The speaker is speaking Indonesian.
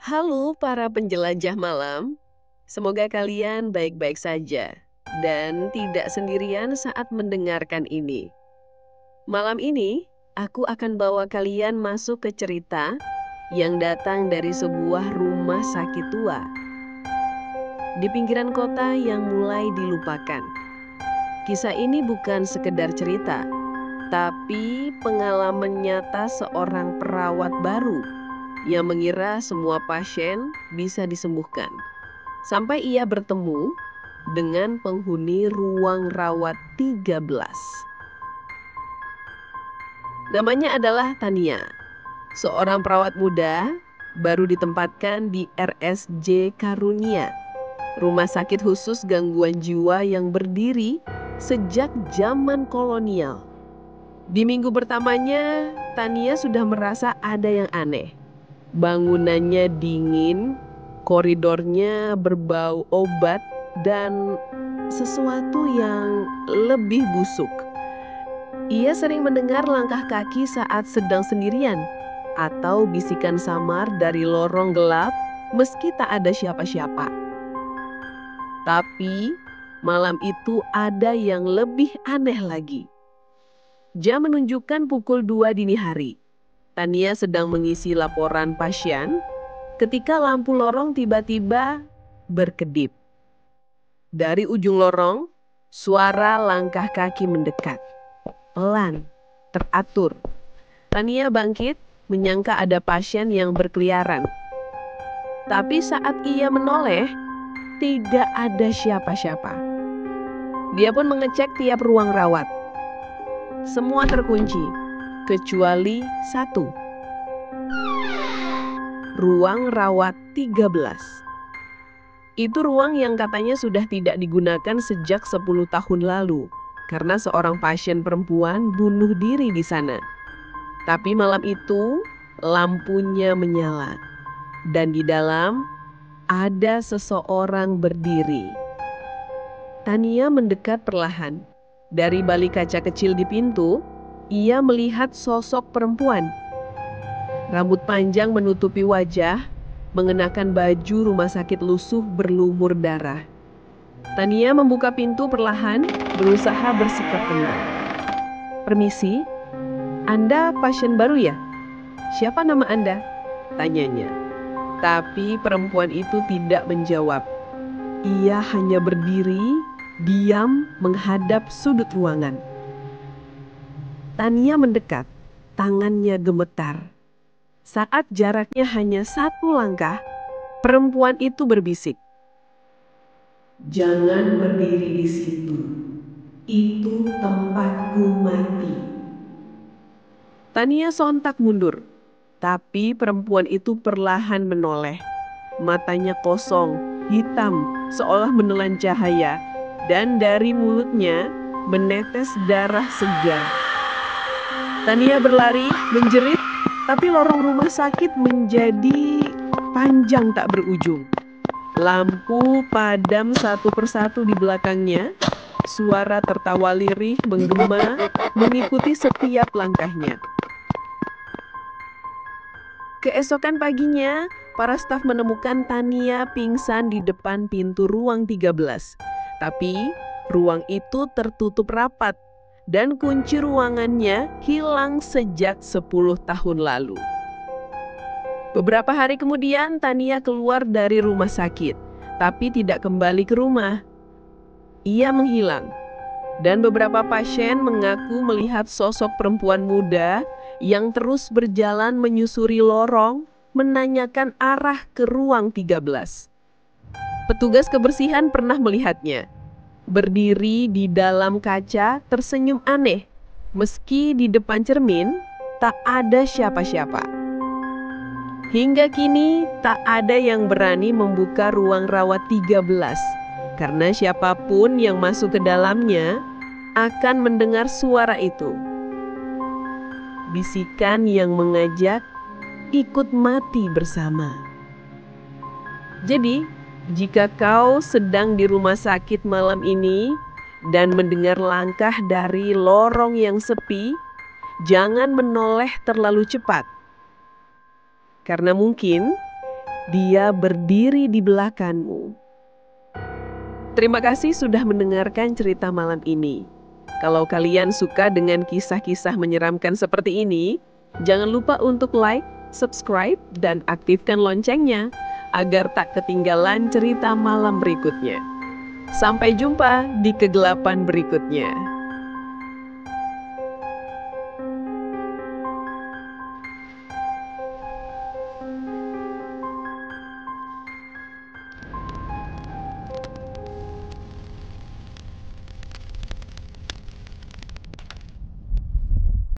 Halo para penjelajah malam, semoga kalian baik-baik saja dan tidak sendirian saat mendengarkan ini. Malam ini, aku akan bawa kalian masuk ke cerita yang datang dari sebuah rumah sakit tua di pinggiran kota yang mulai dilupakan. Kisah ini bukan sekedar cerita, tapi pengalaman nyata seorang perawat baru yang mengira semua pasien bisa disembuhkan. Sampai ia bertemu dengan penghuni ruang rawat 13. Namanya adalah Tania, seorang perawat muda baru ditempatkan di RSJ Karunia, rumah sakit khusus gangguan jiwa yang berdiri sejak zaman kolonial. Di minggu pertamanya, Tania sudah merasa ada yang aneh. Bangunannya dingin, koridornya berbau obat, dan sesuatu yang lebih busuk. Ia sering mendengar langkah kaki saat sedang sendirian, atau bisikan samar dari lorong gelap meski tak ada siapa-siapa. Tapi malam itu ada yang lebih aneh lagi. Jam menunjukkan pukul 2 dini hari. Tania sedang mengisi laporan pasien ketika lampu lorong tiba-tiba berkedip. Dari ujung lorong, suara langkah kaki mendekat. Pelan, teratur. Tania bangkit, menyangka ada pasien yang berkeliaran. Tapi saat ia menoleh, tidak ada siapa-siapa. Dia pun mengecek tiap ruang rawat. Semua terkunci, kecuali satu. Ruang rawat 13. Itu ruang yang katanya sudah tidak digunakan sejak 10 tahun lalu karena seorang pasien perempuan bunuh diri di sana. Tapi malam itu lampunya menyala dan di dalam ada seseorang berdiri. Tania mendekat perlahan. Dari balik kaca kecil di pintu, ia melihat sosok perempuan. Rambut panjang menutupi wajah, mengenakan baju rumah sakit lusuh berlumur darah. Tania membuka pintu perlahan, berusaha bersikap tenang. "Permisi, Anda pasien baru ya? Siapa nama Anda?" tanyanya. Tapi perempuan itu tidak menjawab. Ia hanya berdiri, diam menghadap sudut ruangan. Tania mendekat, tangannya gemetar. Saat jaraknya hanya 1 langkah, perempuan itu berbisik, "Jangan berdiri di situ. Itu tempatku mati." Tania sontak mundur, tapi perempuan itu perlahan menoleh. Matanya kosong, hitam, seolah menelan cahaya, dan dari mulutnya menetes darah segar. Tania berlari, menjerit, tapi lorong rumah sakit menjadi panjang tak berujung. Lampu padam satu persatu di belakangnya. Suara tertawa lirih menggema mengikuti setiap langkahnya. Keesokan paginya, para staf menemukan Tania pingsan di depan pintu ruang 13. Tapi ruang itu tertutup rapat dan kunci ruangannya hilang sejak 10 tahun lalu. Beberapa hari kemudian, Tania keluar dari rumah sakit, tapi tidak kembali ke rumah. Ia menghilang, dan beberapa pasien mengaku melihat sosok perempuan muda yang terus berjalan menyusuri lorong, menanyakan arah ke ruang 13. Petugas kebersihan pernah melihatnya. Berdiri di dalam kaca, tersenyum aneh. Meski di depan cermin, tak ada siapa-siapa. Hingga kini tak ada yang berani membuka ruang rawat 13 karena siapapun yang masuk ke dalamnya akan mendengar suara itu. Bisikan yang mengajak ikut mati bersama. Jadi, jika kau sedang di rumah sakit malam ini dan mendengar langkah dari lorong yang sepi, jangan menoleh terlalu cepat. Karena mungkin dia berdiri di belakangmu. Terima kasih sudah mendengarkan cerita malam ini. Kalau kalian suka dengan kisah-kisah menyeramkan seperti ini, jangan lupa untuk like, subscribe, dan aktifkan loncengnya agar tak ketinggalan cerita malam berikutnya. Sampai jumpa di kegelapan berikutnya.